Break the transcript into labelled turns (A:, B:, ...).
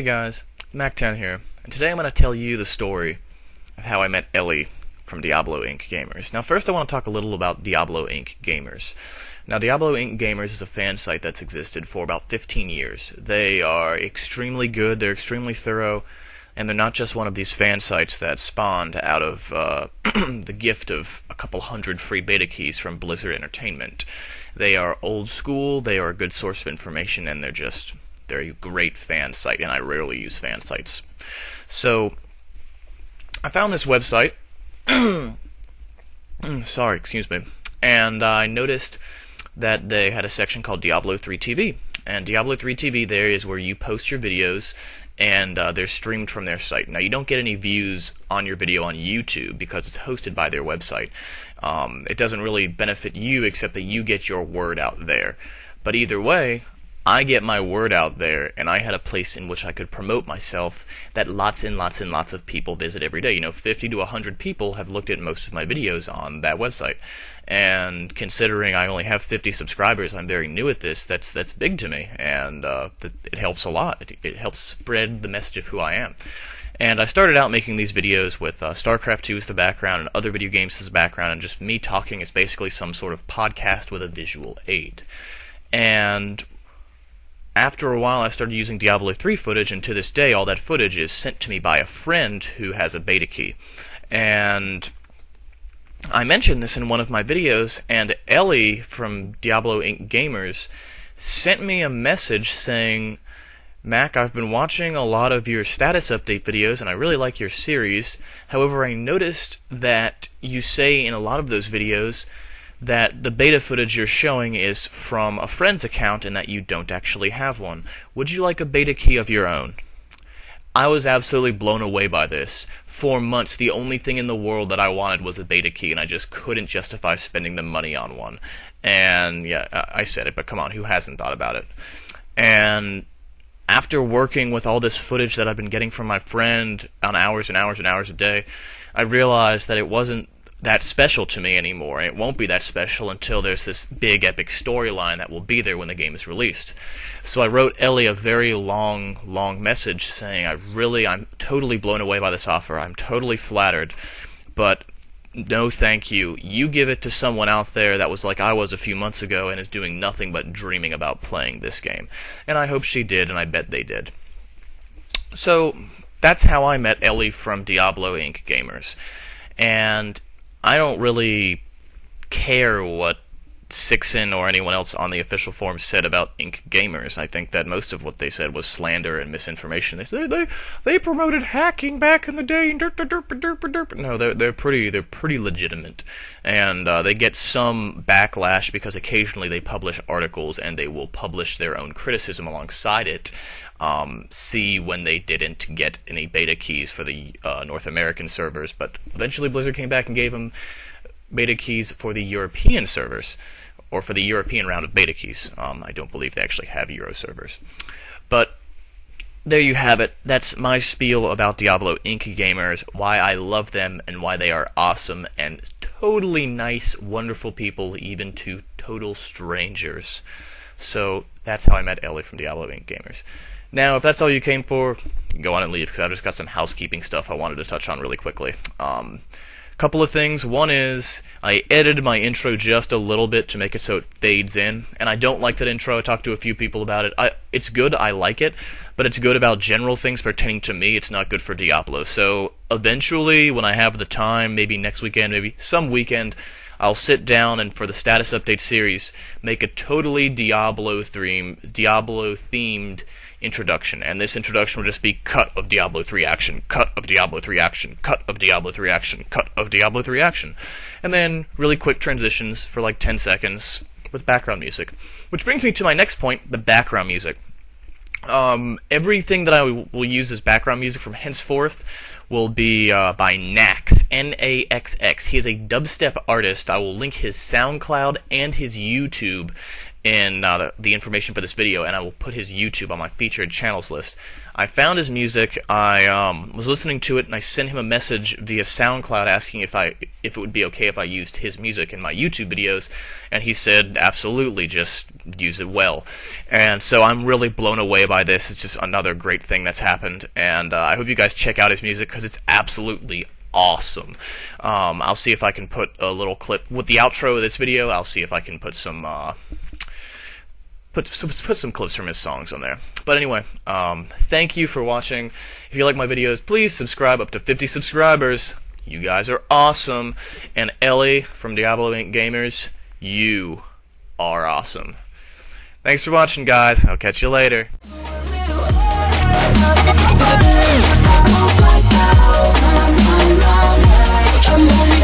A: Hey guys, MacTown here, and today I'm going to tell you the story of how I met Elly from Diablo IncGamers. Now first I want to talk a little about Diablo IncGamers. Now Diablo IncGamers is a fan site that's existed for about 15 years. They are extremely good, they're extremely thorough, and they're not just one of these fan sites that spawned out of the gift of a couple hundred free beta keys from Blizzard Entertainment. They are old school, they are a good source of information, and they're a great fan site, and I rarely use fan sites. So, I found this website, sorry, excuse me, and I noticed that they had a section called Diablo 3 TV, and Diablo 3 TV there is where you post your videos, and they're streamed from their site. Now, you don't get any views on your video on YouTube because it's hosted by their website. It doesn't really benefit you except that you get your word out there. But either way, I get my word out there, and I had a place in which I could promote myself that lots and lots and lots of people visit every day. 50 to 100 people have looked at most of my videos on that website. And considering I only have 50 subscribers, I'm very new at this, that's big to me, and it helps a lot. It helps spread the message of who I am. And I started out making these videos with StarCraft 2 as the background and other video games as the background, and just me talking is basically some sort of podcast with a visual aid. And after a while, I started using Diablo 3 footage, and to this day, all that footage is sent to me by a friend who has a beta key. And I mentioned this in one of my videos, and Elly from Diablo IncGamers sent me a message saying, Mac, I've been watching a lot of your status update videos, and I really like your series. However, I noticed that you say in a lot of those videos that the beta footage you're showing is from a friend's account and that you don't actually have one. Would you like a beta key of your own? I was absolutely blown away by this. For months, the only thing in the world that I wanted was a beta key, and I just couldn't justify spending the money on one. And yeah, I said it, but come on, who hasn't thought about it? And after working with all this footage that I've been getting from my friend on hours and hours and hours a day, I realized that it wasn't that special to me anymore, and it won't be that special until there's this big epic storyline that will be there when the game is released. So I wrote Elly a very long message saying I'm totally blown away by this offer, I'm totally flattered, but no thank you. You give it to someone out there that was like I was a few months ago and is doing nothing but dreaming about playing this game. And I hope she did, and I bet they did. So that's how I met Elly from Diablo IncGamers. And I don't really care what Sixen or anyone else on the official forum said about IncGamers. I think that most of what they said was slander and misinformation. They said they promoted hacking back in the day. No, they're pretty legitimate, and they get some backlash because occasionally they publish articles and they will publish their own criticism alongside it. See when they didn't get any beta keys for the North American servers, but eventually Blizzard came back and gave them beta keys for the European servers, or for the European round of beta keys. I don't believe they actually have Euro servers. But there you have it. That's my spiel about Diablo IncGamers, why I love them, and why they are awesome and totally nice, wonderful people, even to total strangers. So that's how I met Elly from Diablo IncGamers. Now, if that's all you came for, you can go on and leave, because I've just got some housekeeping stuff I wanted to touch on really quickly. Couple of things. One is, I edited my intro just a little bit to make it so it fades in, and I don't like that intro. I talked to a few people about it. It's good, I like it, but it's good about general things pertaining to me. It's not good for Diablo. So, eventually, when I have the time, maybe next weekend, maybe some weekend, I'll sit down and for the status update series, make a totally Diablo-themed introduction, and this introduction will just be cut of Diablo 3 action, cut of Diablo 3 action, cut of Diablo 3 action, cut of Diablo 3 action, and then really quick transitions for like 10 seconds with background music. Which brings me to my next point, the background music. Everything that I will use as background music from henceforth will be by Naxx, N-A-X-X. He is a dubstep artist. I will link his SoundCloud and his YouTube in the information for this video, and I will put his YouTube on my featured channels list. I found his music. I was listening to it, and I sent him a message via SoundCloud asking if it would be okay if I used his music in my YouTube videos, and he said absolutely, just use it well. And so I'm really blown away by this. It's just another great thing that's happened, and I hope you guys check out his music because it's absolutely awesome. I'll see if I can put a little clip with the outro of this video. I'll see if I can put some put some clips from his songs on there. But anyway, thank you for watching. If you like my videos, please subscribe. Up to 50 subscribers. You guys are awesome. And Elly from Diablo IncGamers, you are awesome. Thanks for watching, guys. I'll catch you later. I'm